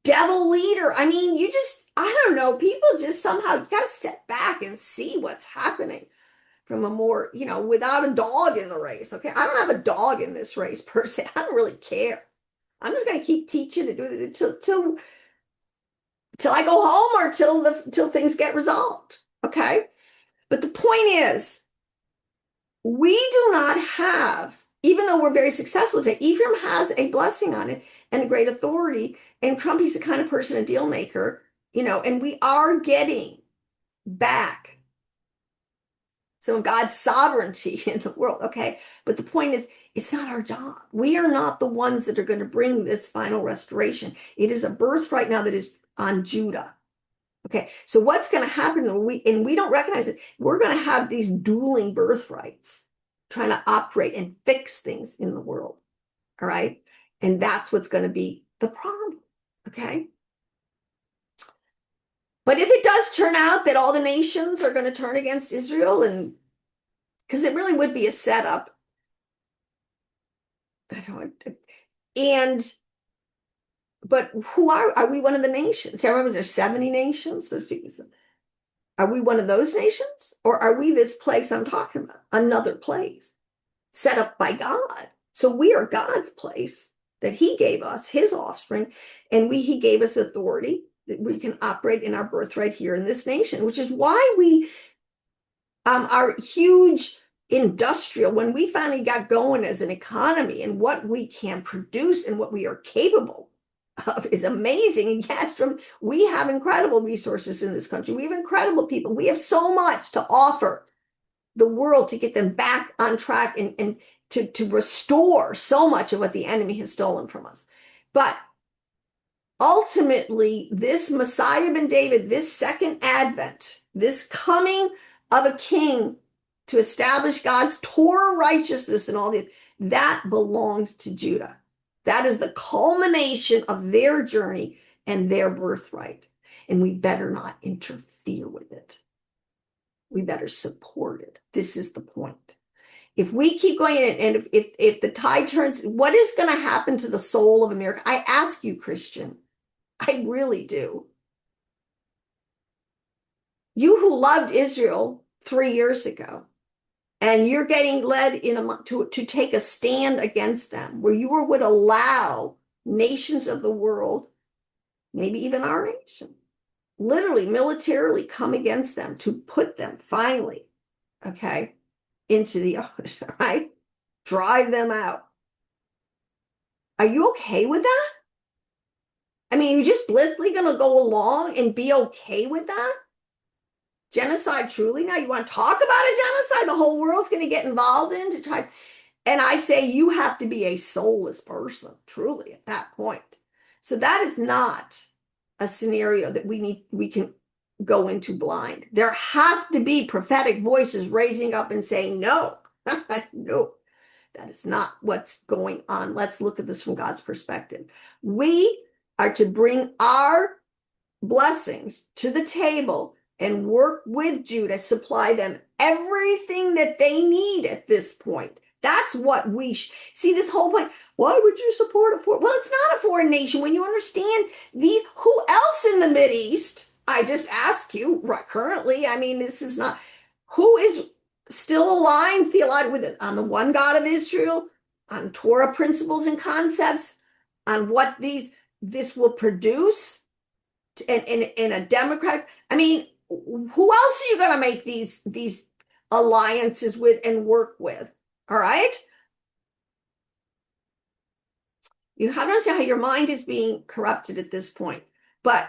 A: devil leader. I mean, I don't know, people just somehow got to step back and see what's happening from a more, without a dog in the race. Okay. I don't have a dog in this race per se. I don't really care. I'm just going to keep teaching and doing it till I go home or till things get resolved. Okay. But the point is, we do not have, even though we're very successful today, Ephraim has a blessing on it and a great authority. And Trump, he's the kind of person, a deal maker, and we are getting back some of God's sovereignty in the world. Okay. But the point is, it's not our job. We are not the ones that are going to bring this final restoration. It is a birthright now that is on Judah. Okay. So what's going to happen and we don't recognize it. We're going to have these dueling birthrights trying to operate and fix things in the world. All right. And that's what's going to be the problem. Okay. But if it does turn out that all the nations are going to turn against Israel, and because it really would be a setup, but who are we one of the nations? See, I remember there's 70 nations. Those people said, are we one of those nations? Or are we this place I'm talking about? Another place set up by God. So we are God's place that he gave us, his offspring, and he gave us authority that we can operate in our birthright here in this nation, which is why we are huge industrial. When we finally got going as an economy and what we can produce and what we are capable of is amazing. And yes, we have incredible resources in this country. We have incredible people. We have so much to offer the world to get them back on track and to restore so much of what the enemy has stolen from us. But ultimately, this Messiah ben David, this second advent, this coming of a king to establish God's Torah righteousness and all this, that belongs to Judah. That is the culmination of their journey and their birthright. And we better not interfere with it. We better support it. This is the point. If we keep going in, and if the tide turns, what is going to happen to the soul of America? I ask you, Christian, I really do. You who loved Israel 3 years ago, and you're getting led to take a stand against them, where you would allow nations of the world, maybe even our nation, literally militarily come against them to put them finally, okay, into the ocean, right? Drive them out. Are you okay with that? I mean, you're just blithely going to go along and be okay with that? Genocide, truly? Now you want to talk about a genocide the whole world's going to get involved in to try? And I say you have to be a soulless person, truly, at that point. So that is not a scenario that we can go into blind. There have to be prophetic voices raising up and saying, no, no, that is not what's going on. Let's look at this from God's perspective. We are to bring our blessings to the table and work with Judah, supply them everything that they need at this point. That's what we see. This whole point. Why would you support a foreign? Well, it's not a foreign nation when you understand who else in the Mideast. I just ask you right currently. I mean, this is not who is still aligned theologically with it on the one God of Israel, on Torah principles and concepts, on what this will produce in a democratic. I mean, who else are you going to make these alliances with and work with? All right. You have to understand how your mind is being corrupted at this point. But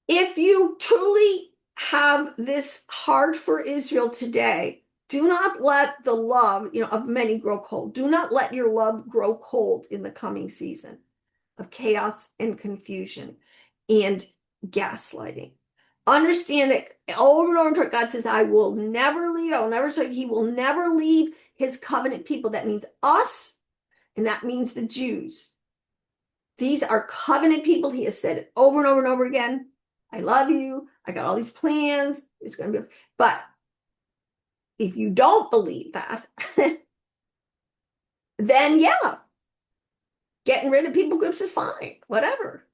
A: if you truly have this heart for Israel today, do not let the love, of many grow cold. Do not let your love grow cold in the coming season of chaos and confusion and gaslighting. Understand that over and over, God says, I will never leave. I will never say he will never leave his covenant people. That means us, and that means the Jews. These are covenant people. He has said it over and over and over again. I love you. I got all these plans. It's going to be, but if you don't believe that, then yeah, getting rid of people groups is fine, whatever.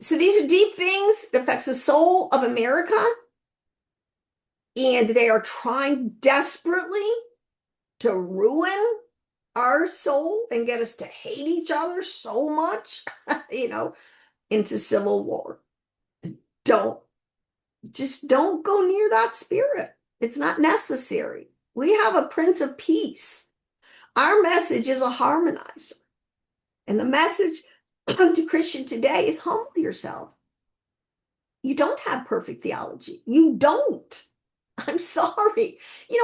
A: So these are deep things that affects the soul of America, and they are trying desperately to ruin our soul and get us to hate each other so much, into civil war. Don't go near that spirit. It's not necessary. We have a Prince of Peace. Our message is a harmonizer. And the message to Christian today is humble yourself. You don't have perfect theology. You don't. I'm sorry. And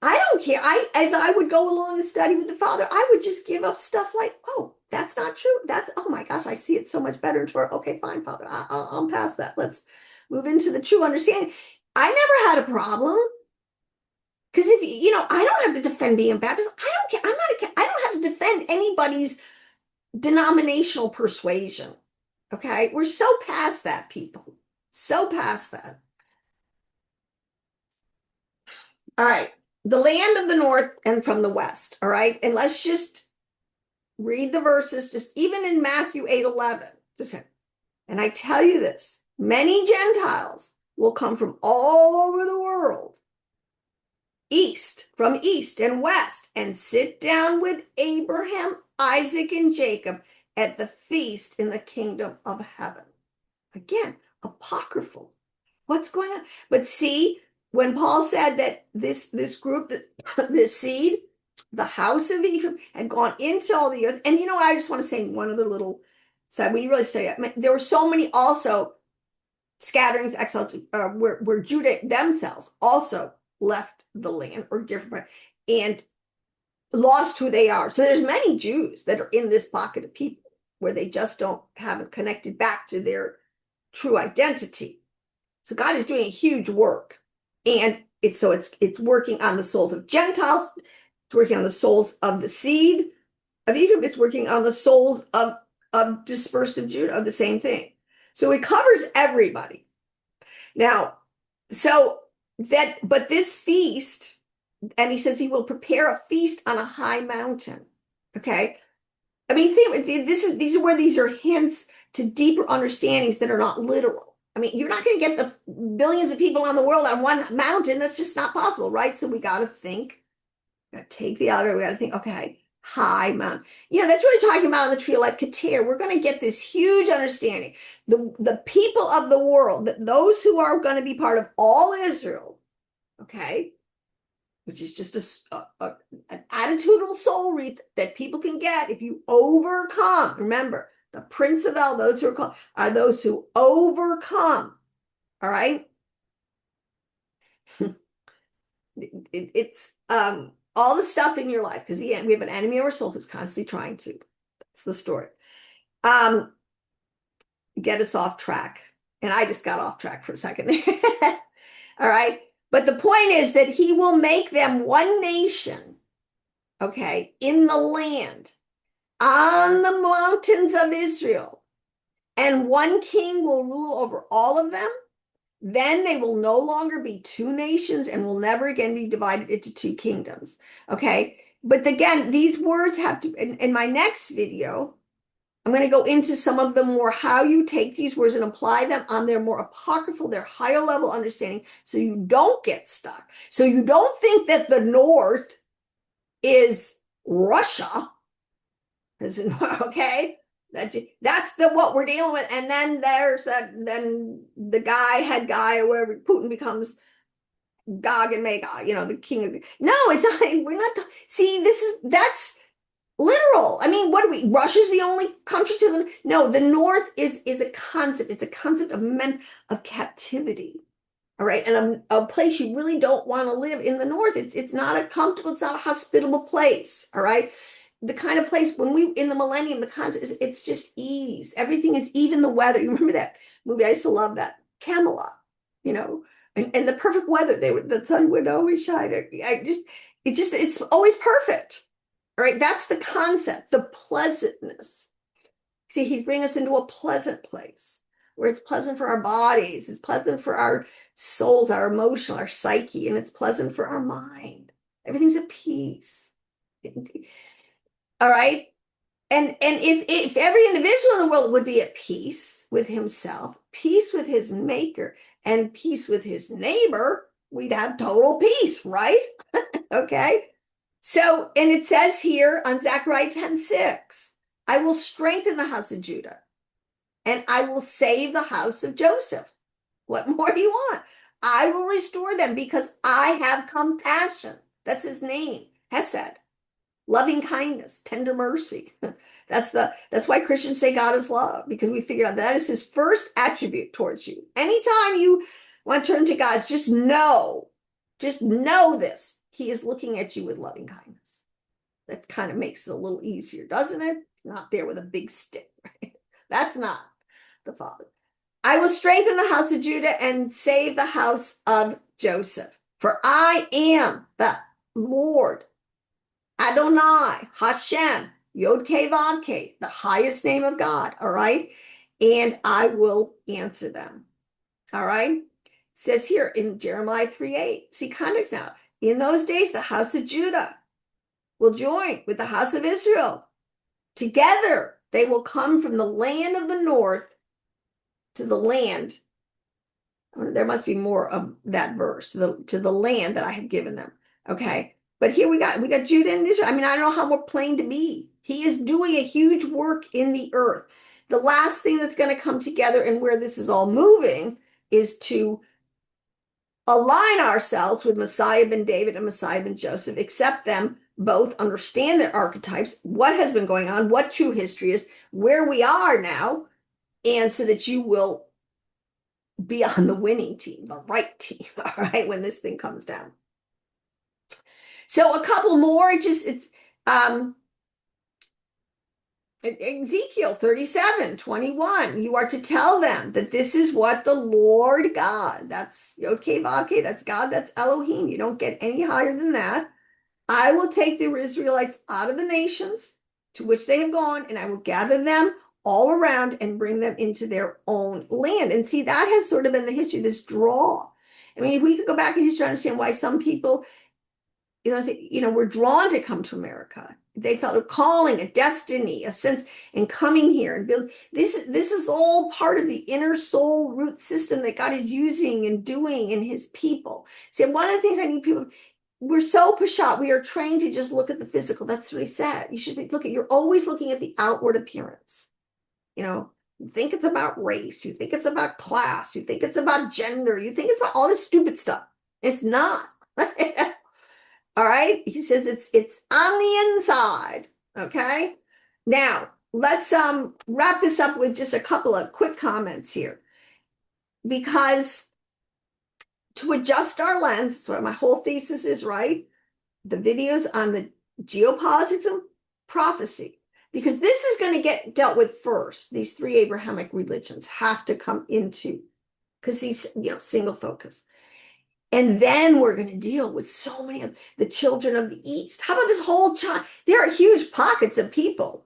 A: I don't care. As I would go along and study with the Father, I would just give up stuff like, oh, that's not true. Oh my gosh, I see it so much better in Torah. Okay, fine, Father. I'll pass that. Let's move into the true understanding. I never had a problem. Because I don't have to defend being Baptist. I don't care. I don't have to defend anybody's denominational persuasion. Okay. We're so past that, people. So past that. All right. The land of the north and from the west. All right. And let's just read the verses, just even in Matthew 8:11. And I tell you this, many Gentiles will come from all over the world, from east and west, and sit down with Abraham, Isaac, and Jacob at the feast in the kingdom of heaven. Again, apocryphal. What's going on? But see, when Paul said that this group, this seed, the house of Ephraim, had gone into all the earth, and I just want to say one other little side. When you really study it, there were so many also scatterings, exiles, where Judah themselves also left the land or different and lost who they are. So there's many Jews that are in this pocket of people where they just haven't connected back to their true identity. So God is doing a huge work, and it's working on the souls of Gentiles. It's working on the souls of the seed of Ephraim. It's working on the souls of dispersed of Judah, of the same thing. So it covers everybody. Now, but this feast, and he says he will prepare a feast on a high mountain. Okay. I mean, these are hints to deeper understandings that are not literal. I mean, you're not going to get the billions of people on the world on one mountain. That's just not possible, right? So we got to think, take the outer, we got to think, okay, high mountain. That's really talking about on the tree like Katir. We're going to get this huge understanding. The people of the world, those who are going to be part of all Israel, okay, which is just an attitudinal soul wreath that people can get if you overcome. Remember, the Prince of El, those who are called, are those who overcome. All right? It's all the stuff in your life, because we have an enemy of our soul who's constantly trying to. That's the story. Get us off track. And I just got off track for a second there. All right? But the point is that he will make them one nation, okay, in the land, on the mountains of Israel, and one king will rule over all of them. Then they will no longer be two nations and will never again be divided into two kingdoms. Okay. But again, these words have to, in my next video, I'm going to go into some of the more how you take these words and apply them on their more apocryphal, their higher level understanding, so you don't get stuck. So you don't think that the North is Russia. Okay. That's what we're dealing with. And then then the head guy, or whatever, Putin becomes Gog and Magog, the king of. No, it's not. We're not. See, that's literal. I mean, Russia's the only country to them. No, the North is a concept. It's a concept of captivity. All right. And a place you really don't want to live in the North. It's not a comfortable, it's not a hospitable place. All right. The kind of place in the millennium, the concept is it's just ease. Everything is even the weather. You remember that movie? I used to love that. Camelot, and the perfect weather. The sun would always shine. It's always perfect. All right. That's the concept, the pleasantness. See, he's bringing us into a pleasant place. where it's pleasant for our bodies, it's pleasant for our souls, our emotional, our psyche, and it's pleasant for our mind. Everything's at peace. All right. And if every individual in the world would be at peace with himself, peace with his maker, and peace with his neighbor, we'd have total peace, right? Okay. So, and it says here on Zechariah 10:6, I will strengthen the house of Judah and I will save the house of Joseph. What more do you want? I will restore them because I have compassion. That's his name, Hesed. Loving kindness, tender mercy. That's why Christians say God is love, because we figured out that is his first attribute towards you. Anytime you want to turn to God, just know this. He is looking at you with loving kindness. That kind of makes it a little easier, doesn't it? He's not there with a big stick, right? That's not the Father. I will strengthen the house of Judah and save the house of Joseph. For I am the Lord, Adonai, Hashem, Yod-Keh Vav-Keh, the highest name of God, all right? And I will answer them, all right? It says here in Jeremiah 3:8, see context now. In those days, the house of Judah will join with the house of Israel. Together, they will come from the land of the north to the land. There must be more of that verse, to the land that I have given them, okay? But here we got Judah and Israel. I mean, I don't know how more plain to be. He is doing a huge work in the earth. The last thing that's going to come together and where this is all moving is to align ourselves with Messiah ben David and Messiah ben Joseph, accept them both, understand their archetypes, what has been going on, what true history is, where we are now, and so that you will be on the winning team, the right team, all right, when this thing comes down. So a couple more, it's Ezekiel 37:21. You are to tell them that this is what the Lord God, that's Yod-Keh Vav-Keh, that's God, that's Elohim. You don't get any higher than that. I will take the Israelites out of the nations to which they have gone, and I will gather them all around and bring them into their own land. And see, that has sort of been the history, this draw. I mean, if we could go back and just try to understand why some people were drawn to come to America. They felt a calling, a destiny, a sense in coming here and build. This is all part of the inner soul root system that God is using and doing in his people. See, one of the things I need people, we're so pashat, we are trained to just look at the physical. That's what he said. You should you're always looking at the outward appearance. You think it's about race, you think it's about class, you think it's about gender, you think it's about all this stupid stuff. It's not. All right. He says it's on the inside. Okay. Now let's wrap this up with just a couple of quick comments here, because to adjust our lens, that's what my whole thesis is, right? The videos on the geopolitics of prophecy, because this is going to get dealt with first. These three Abrahamic religions have to come into, because he's single focus. And then we're going to deal with so many of the children of the East. How about this whole China? There are huge pockets of people,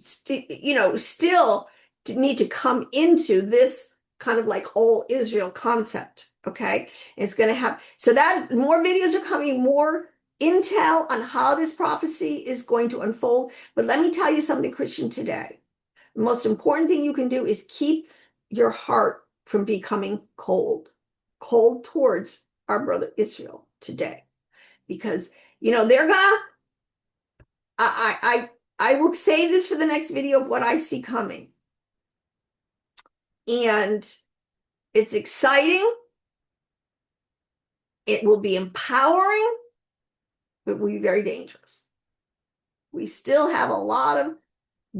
A: still need to come into this kind of like all Israel concept. Okay. It's going to have, so that more videos are coming, more intel on how this prophecy is going to unfold. But let me tell you something, Christian, today. The most important thing you can do is keep your heart from becoming cold towards our brother Israel today, because they're gonna, I will save this for the next video of what I see coming, and it's exciting, it will be empowering, but it will be very dangerous. We still have a lot of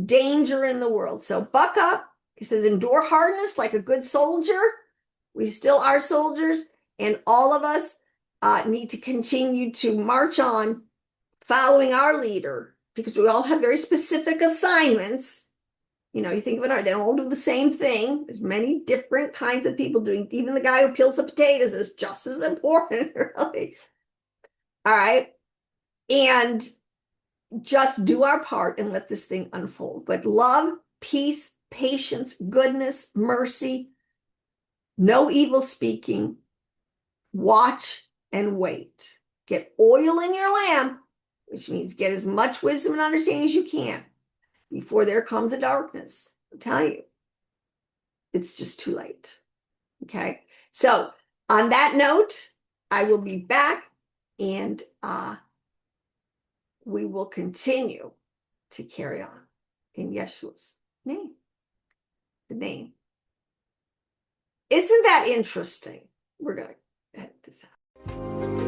A: danger in the world, so buck up. He says endure hardness like a good soldier. We still are soldiers, and all of us need to continue to march on following our leader, because we all have very specific assignments. You think of it, they don't all do the same thing. There's many different kinds of people doing, even the guy who peels the potatoes is just as important, really. All right. And just do our part and let this thing unfold. But love, peace, patience, goodness, mercy, no evil speaking. Watch and wait. Get oil in your lamp, which means get as much wisdom and understanding as you can before there comes a darkness. I'm telling you, it's just too late. Okay. So on that note, I will be back and we will continue to carry on in Yeshua's name. The name. Isn't that interesting? We're going to head this out.